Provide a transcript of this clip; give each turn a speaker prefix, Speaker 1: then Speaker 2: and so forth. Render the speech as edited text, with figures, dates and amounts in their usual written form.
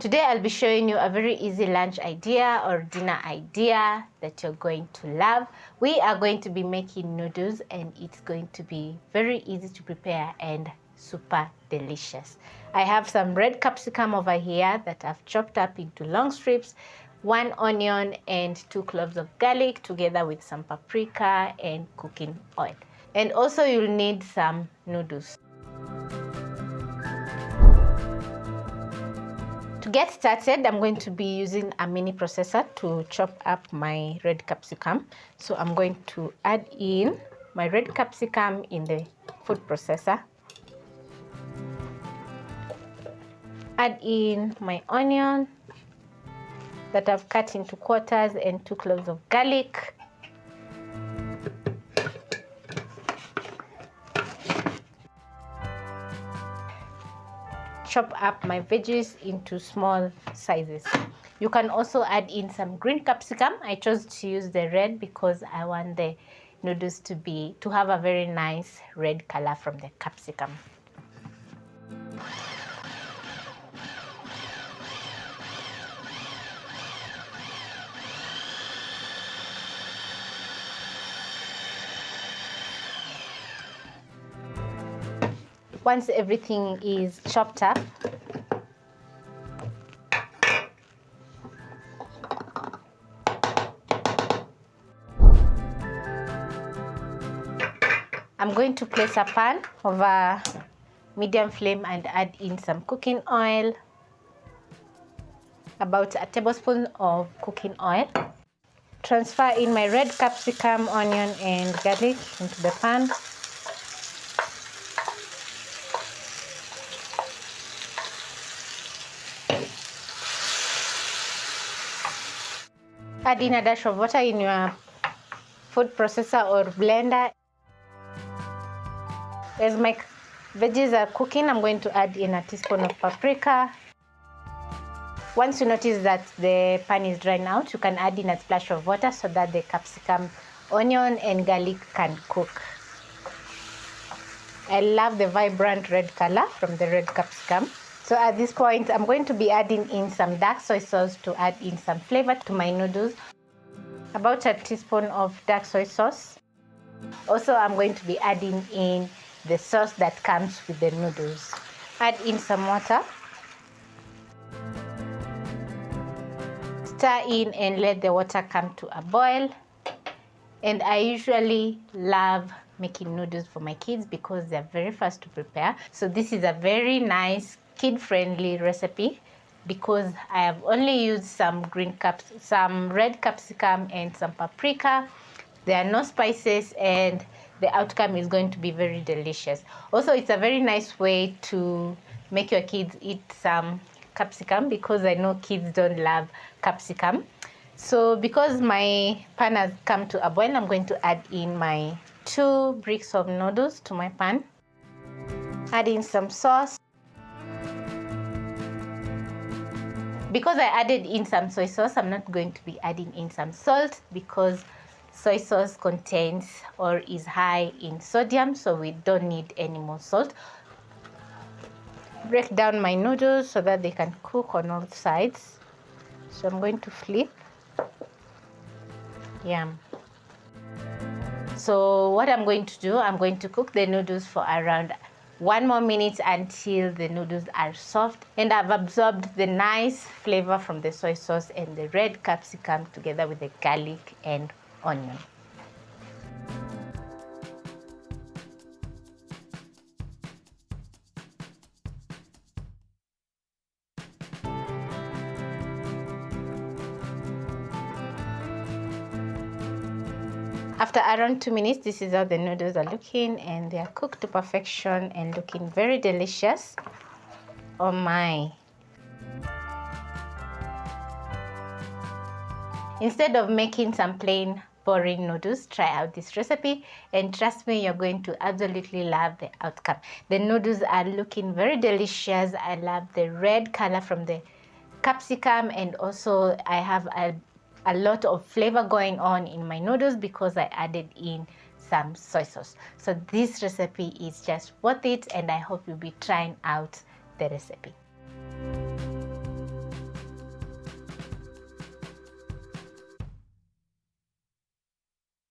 Speaker 1: Today I'll be showing you a very easy lunch idea or dinner idea that you're going to love. We are going to be making noodles and it's going to be very easy to prepare and super delicious. I have some red capsicum over here that I've chopped up into long strips, 1 onion and 2 cloves of garlic together with some paprika and cooking oil. And also you'll need some noodles. To get started, I'm going to be using a mini processor to chop up my red capsicum. So I'm going to add in my red capsicum in the food processor. Add in my onion that I've cut into quarters and 2 cloves of garlic. Chop up my veggies into small sizes. You can also add in some green capsicum. I chose to use the red because I want the noodles to have a very nice red color from the capsicum. Once everything is chopped up, I'm going to place a pan over medium flame and add in some cooking oil, about a tablespoon of cooking oil. Transfer in my red capsicum, onion and garlic into the pan. Add in a dash of water in your food processor or blender. As my veggies are cooking, I'm going to add in a teaspoon of paprika. Once you notice that the pan is drying out, you can add in a splash of water so that the capsicum, onion and garlic can cook. I love the vibrant red color from the red capsicum. So at this point, I'm going to be adding in some dark soy sauce to add in some flavor to my noodles. About a teaspoon of dark soy sauce. Also, I'm going to be adding in the sauce that comes with the noodles. Add in some water. Stir in and let the water come to a boil. And I usually love making noodles for my kids because they're very fast to prepare. So this is a very nice kid-friendly recipe because I have only used some red capsicum and some paprika. There are no spices and the outcome is going to be very delicious. Also, it's a very nice way to make your kids eat some capsicum because I know kids don't love capsicum. So because my pan has come to a boil, I'm going to add in my 2 bricks of noodles to my pan. Add in some sauce. Because I added in some soy sauce, I'm not going to be adding in some salt because soy sauce contains or is high in sodium, so we don't need any more salt. Break down my noodles so that they can cook on all sides. So I'm going to flip. Yum. So what I'm going to do, I'm going to cook the noodles for around 1 more minute until the noodles are soft and I've absorbed the nice flavor from the soy sauce and the red capsicum together with the garlic and onion. After around 2 minutes, this is how the noodles are looking and they are cooked to perfection and looking very delicious. Oh my. Instead of making some plain boring noodles, try out this recipe and trust me, you're going to absolutely love the outcome. The noodles are looking very delicious. I love the red color from the capsicum and also I have a lot of flavor going on in my noodles because I added in some soy sauce. So this recipe is just worth it and I hope you'll be trying out the recipe.